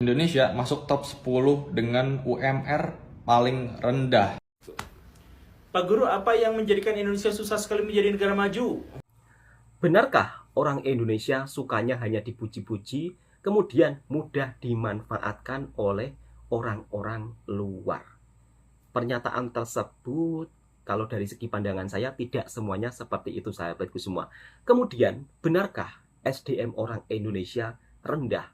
Indonesia masuk top 10 dengan UMR paling rendah. Pak Guru, apa yang menjadikan Indonesia susah sekali menjadi negara maju? Benarkah orang Indonesia sukanya hanya dipuji-puji, kemudian mudah dimanfaatkan oleh orang-orang luar? Pernyataan tersebut, kalau dari segi pandangan saya, tidak semuanya seperti itu, sahabatku semua. Kemudian, benarkah SDM orang Indonesia rendah?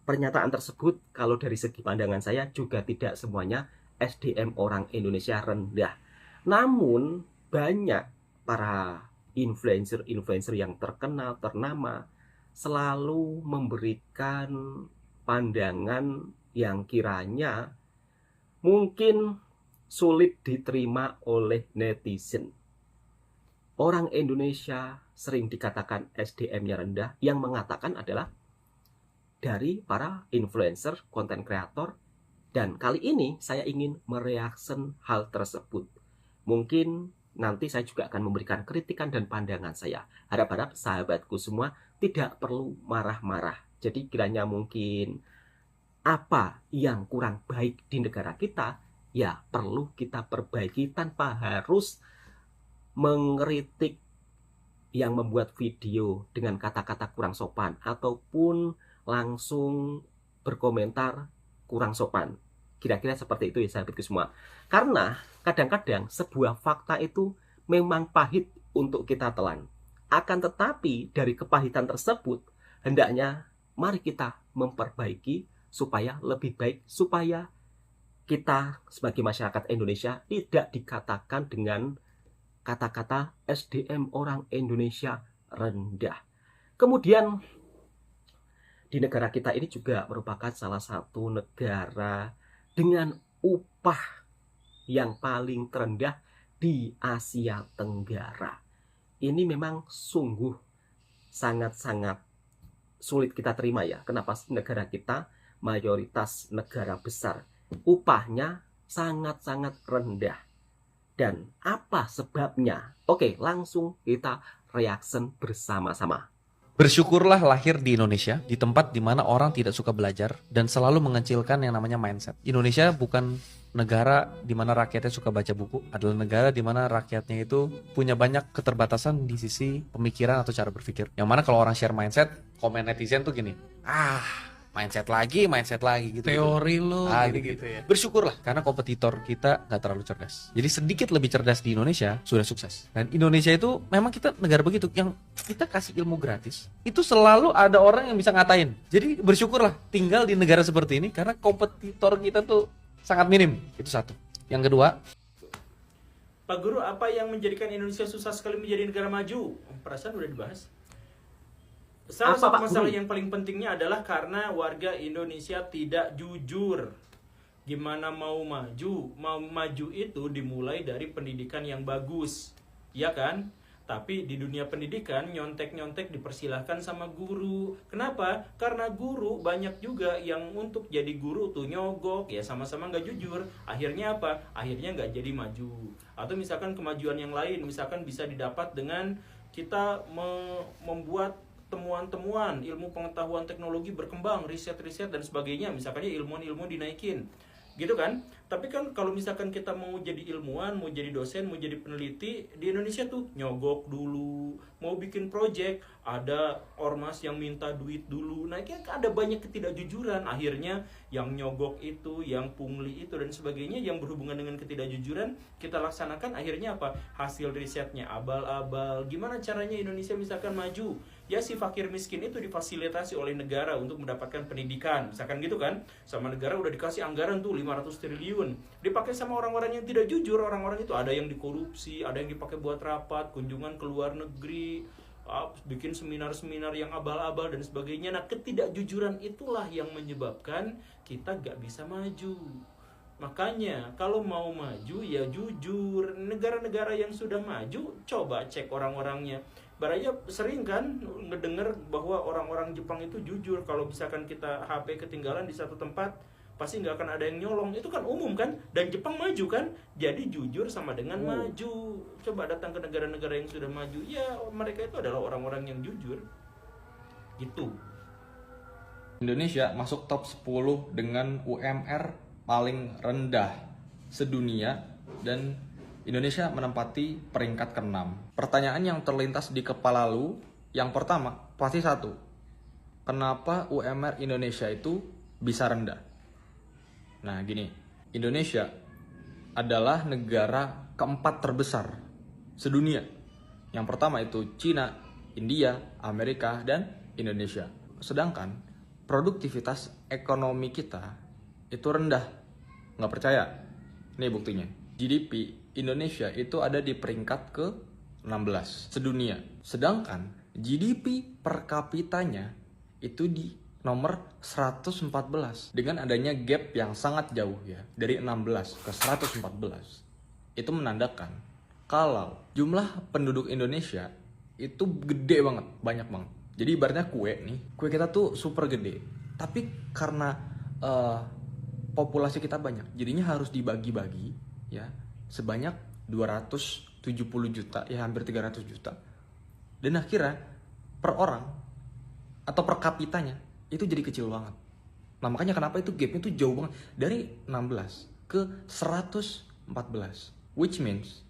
Pernyataan tersebut, kalau dari segi pandangan saya, juga tidak semuanya SDM orang Indonesia rendah. Namun, banyak para influencer-influencer yang terkenal, ternama, selalu memberikan pandangan yang kiranya mungkin sulit diterima oleh netizen. Orang Indonesia sering dikatakan SDM-nya rendah, yang mengatakan adalah dari para influencer, konten kreator. Dan kali ini saya ingin mereaksi hal tersebut. Mungkin nanti saya juga akan memberikan kritikan dan pandangan saya. Harap-harap sahabatku semua tidak perlu marah-marah. Jadi kiranya mungkin apa yang kurang baik di negara kita, ya perlu kita perbaiki tanpa harus mengkritik yang membuat video dengan kata-kata kurang sopan ataupun langsung berkomentar kurang sopan. Kira-kira seperti itu ya sahabatku semua. Karena kadang-kadang sebuah fakta itu memang pahit untuk kita telan. Akan tetapi dari kepahitan tersebut, hendaknya mari kita memperbaiki supaya lebih baik, supaya kita sebagai masyarakat Indonesia tidak dikatakan dengan kata-kata SDM orang Indonesia rendah. Kemudian di negara kita ini juga merupakan salah satu negara dengan upah yang paling terendah di Asia Tenggara. Ini memang sungguh sangat-sangat sulit kita terima ya. Kenapa negara kita mayoritas negara besar, upahnya sangat-sangat rendah. Dan apa sebabnya? Oke, langsung kita reaksi bersama-sama. Bersyukurlah lahir di Indonesia, di tempat di mana orang tidak suka belajar dan selalu mengecilkan yang namanya mindset. Indonesia bukan negara di mana rakyatnya suka baca buku, adalah negara di mana rakyatnya itu punya banyak keterbatasan di sisi pemikiran atau cara berpikir. Yang mana kalau orang share mindset, komen netizen tuh gini, mindset lagi gitu. Teori lo Gitu. gitu ya. Bersyukurlah karena kompetitor kita nggak terlalu cerdas. Jadi sedikit lebih cerdas di Indonesia sudah sukses. Dan Indonesia itu memang kita negara begitu yang kita kasih ilmu gratis. Itu selalu ada orang yang bisa ngatain. Jadi bersyukurlah tinggal di negara seperti ini karena kompetitor kita tuh sangat minim. Itu satu. Yang kedua, Pak Guru, apa yang menjadikan Indonesia susah sekali menjadi negara maju? Perasaan udah dibahas. Salah Apa, satu Pak masalah Guru? yang paling pentingnya adalah karena warga Indonesia tidak jujur. Gimana mau maju? Mau maju itu dimulai dari pendidikan yang bagus, ya kan? Tapi di dunia pendidikan nyontek-nyontek dipersilahkan sama guru. Kenapa? Karena guru banyak juga yang untuk jadi guru tuh nyogok, ya sama-sama nggak jujur. Akhirnya apa? Akhirnya nggak jadi maju. Atau misalkan kemajuan yang lain, misalkan bisa didapat dengan kita membuat temuan-temuan, ilmu pengetahuan teknologi berkembang, riset-riset dan sebagainya, misalkan ilmuwan-ilmuwan dinaikin, gitu kan? Tapi kan kalau misalkan kita mau jadi ilmuwan, mau jadi dosen, mau jadi peneliti di Indonesia tuh nyogok dulu, mau bikin project ada ormas yang minta duit dulu. Nah, kan ada banyak ketidakjujuran. Akhirnya yang nyogok itu, yang pungli itu dan sebagainya yang berhubungan dengan ketidakjujuran kita laksanakan, akhirnya apa? Hasil risetnya abal-abal. Gimana caranya Indonesia misalkan maju? Ya si fakir miskin itu difasilitasi oleh negara untuk mendapatkan pendidikan, misalkan gitu kan. Sama negara udah dikasih anggaran tuh 500 triliun, dipakai sama orang-orang yang tidak jujur. Orang-orang itu ada yang dikorupsi, ada yang dipakai buat rapat, kunjungan ke luar negeri, bikin seminar-seminar yang abal-abal dan sebagainya. Nah, ketidakjujuran itulah yang menyebabkan kita gak bisa maju. Makanya kalau mau maju ya jujur. Negara-negara yang sudah maju coba cek orang-orangnya. Baraya sering kan ngedenger bahwa orang-orang Jepang itu jujur. Kalau misalkan kita HP ketinggalan di satu tempat, pasti nggak akan ada yang nyolong. Itu kan umum kan. Dan Jepang maju kan. Jadi jujur sama dengan maju. Coba datang ke negara-negara yang sudah maju, ya mereka itu adalah orang-orang yang jujur. Gitu. Indonesia masuk top 10 dengan UMR paling rendah sedunia dan Indonesia menempati peringkat ke-6. Pertanyaan yang terlintas di kepala lu, yang pertama pasti satu. Kenapa UMR Indonesia itu bisa rendah? Nah, gini. Indonesia adalah negara keempat terbesar sedunia. Yang pertama itu Cina, India, Amerika, dan Indonesia. Sedangkan produktivitas ekonomi kita itu rendah. Nggak percaya? Nih buktinya. GDP Indonesia itu ada di peringkat ke-16 sedunia. Sedangkan GDP per kapitanya itu di nomor 114. Dengan adanya gap yang sangat jauh ya, dari 16 ke 114. Itu menandakan kalau jumlah penduduk Indonesia itu gede banget, banyak banget. Jadi ibaratnya kue nih, kue kita tuh super gede. Tapi karena populasi kita banyak, jadinya harus dibagi-bagi ya sebanyak 270 juta, ya hampir 300 juta. Dan akhirnya per orang atau per kapitanya itu jadi kecil banget. Nah makanya kenapa itu gapnya tuh jauh banget, dari 16 ke 114. Which means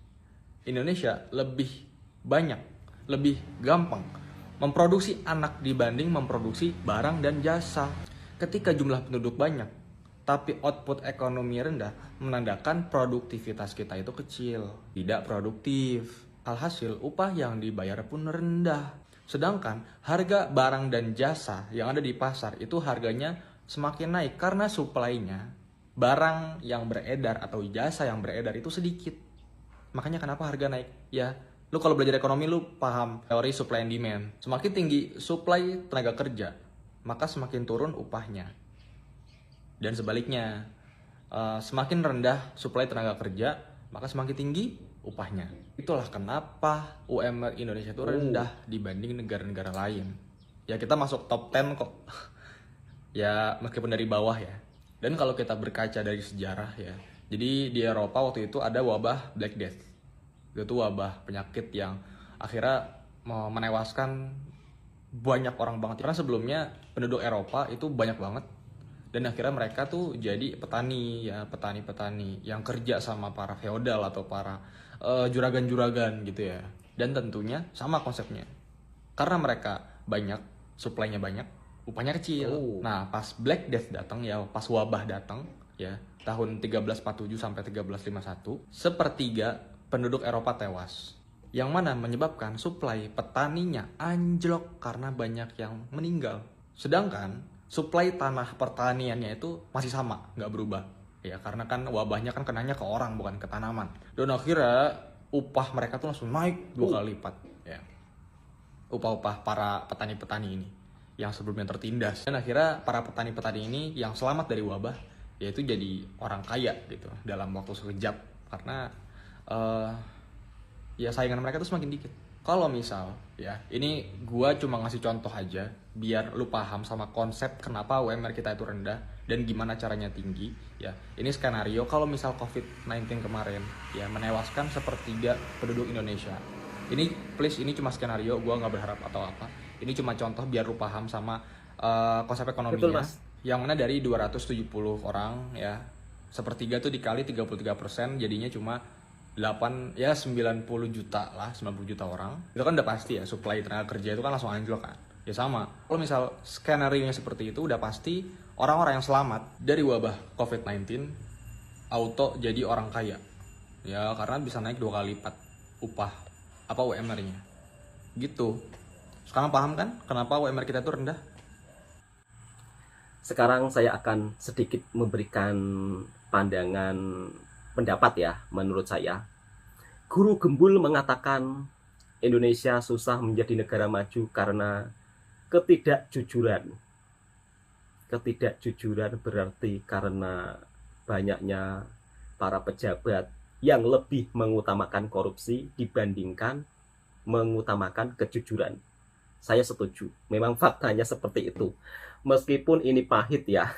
Indonesia lebih banyak, lebih gampang memproduksi anak dibanding memproduksi barang dan jasa. Ketika jumlah penduduk banyak, tapi output ekonomi rendah, menandakan produktivitas kita itu kecil, tidak produktif. Alhasil upah yang dibayar pun rendah. Sedangkan harga barang dan jasa yang ada di pasar itu harganya semakin naik karena supply-nya, barang yang beredar atau jasa yang beredar itu sedikit. Makanya kenapa harga naik? Ya, lu kalau belajar ekonomi lu paham teori supply and demand. Semakin tinggi supply tenaga kerja, maka semakin turun upahnya. Dan sebaliknya, semakin rendah supply tenaga kerja, maka semakin tinggi upahnya. Itulah kenapa UMR Indonesia itu rendah dibanding negara-negara lain. Ya kita masuk top 10 kok. Ya meskipun dari bawah ya. Dan kalau kita berkaca dari sejarah ya, jadi di Eropa waktu itu ada wabah Black Death. Itu wabah penyakit yang akhirnya menewaskan banyak orang banget. Karena sebelumnya penduduk Eropa itu banyak banget. Dan akhirnya mereka tuh jadi petani ya, petani-petani yang kerja sama para feodal atau para juragan-juragan gitu ya. Dan tentunya sama konsepnya. Karena mereka banyak, supply-nya banyak, upahnya kecil. Nah, pas Black Death datang ya, pas wabah datang ya, tahun 1347 sampai 1351, sepertiga penduduk Eropa tewas. Yang mana menyebabkan supply petaninya anjlok karena banyak yang meninggal. Sedangkan supply tanah pertaniannya itu masih sama, nggak berubah. Ya karena kan wabahnya kan kenanya ke orang bukan ke tanaman. Dan akhirnya upah mereka tuh langsung naik 2 kali lipat. Ya. Upah-upah para petani-petani ini yang sebelumnya tertindas. Dan akhirnya para petani-petani ini yang selamat dari wabah, yaitu jadi orang kaya gitu dalam waktu sekejap. Karena ya saingan mereka tuh semakin dikit. Kalau misal ya, ini gua cuma ngasih contoh aja biar lu paham sama konsep kenapa UMR kita itu rendah dan gimana caranya tinggi ya. Ini skenario kalau misal COVID-19 kemarin ya menewaskan sepertiga penduduk Indonesia. Ini please, ini cuma skenario, gua nggak berharap atau apa. Ini cuma contoh biar lu paham sama konsep ekonominya. Betul, Mas. Yang mana dari 270 orang ya, sepertiga tuh dikali 33% jadinya cuma 90 juta lah, 90 juta orang. Itu kan udah pasti ya, supply tenaga kerja itu kan langsung anjlok kan. Ya sama, kalau misal skenario-nya seperti itu udah pasti orang-orang yang selamat dari wabah COVID-19 auto jadi orang kaya. Ya karena bisa naik 2 kali lipat upah apa UMR-nya. Gitu. Sekarang paham kan kenapa UMR kita itu rendah? Sekarang saya akan sedikit memberikan pandangan pendapat ya. Menurut saya, Guru Gembul mengatakan Indonesia susah menjadi negara maju karena ketidakjujuran. Ketidakjujuran berarti karena banyaknya para pejabat yang lebih mengutamakan korupsi dibandingkan mengutamakan kejujuran. Saya setuju, memang faktanya seperti itu. Meskipun ini pahit ya.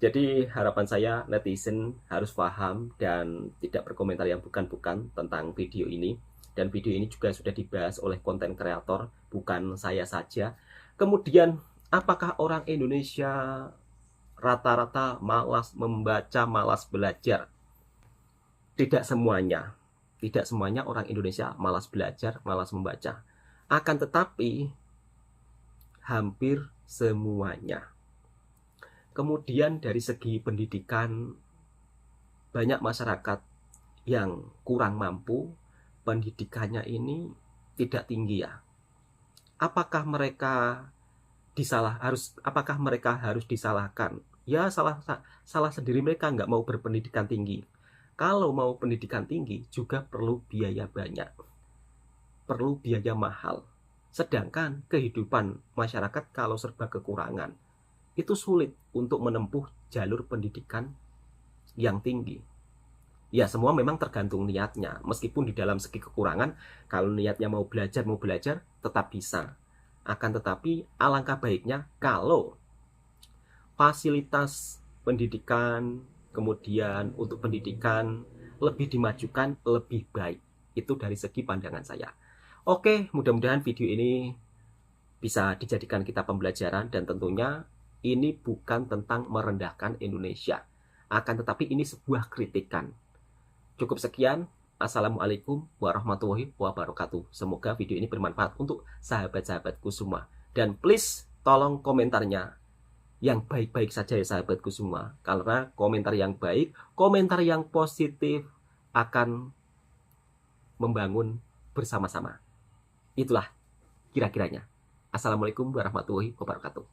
Jadi harapan saya netizen harus paham dan tidak berkomentar yang bukan-bukan tentang video ini. Dan video ini juga sudah dibahas oleh konten kreator, bukan saya saja. Kemudian Apakah orang Indonesia rata-rata malas membaca, malas belajar? Tidak semuanya. Tidak semuanya orang Indonesia malas belajar, malas membaca. Akan tetapi hampir semuanya. Kemudian dari segi pendidikan, banyak masyarakat yang kurang mampu, pendidikannya ini tidak tinggi ya. Apakah mereka apakah mereka harus disalahkan? Ya salah sendiri, mereka nggak mau berpendidikan tinggi. Kalau mau pendidikan tinggi juga perlu biaya banyak, perlu biaya mahal. Sedangkan kehidupan masyarakat kalau serba kekurangan, itu sulit untuk menempuh jalur pendidikan yang tinggi. Ya semua memang tergantung niatnya. Meskipun di dalam segi kekurangan, kalau niatnya mau belajar tetap bisa. Akan tetapi alangkah baiknya kalau fasilitas pendidikan, kemudian untuk pendidikan lebih dimajukan, lebih baik. Itu dari segi pandangan saya. Oke, mudah-mudahan video ini bisa dijadikan kita pembelajaran, dan tentunya ini bukan tentang merendahkan Indonesia. Akan tetapi ini sebuah kritikan. Cukup sekian. Assalamualaikum warahmatullahi wabarakatuh. Semoga video ini bermanfaat untuk sahabat-sahabatku semua. Dan please tolong komentarnya yang baik-baik saja ya sahabatku semua. Karena komentar yang baik, komentar yang positif akan membangun bersama-sama. Itulah kira-kiranya. Assalamualaikum warahmatullahi wabarakatuh.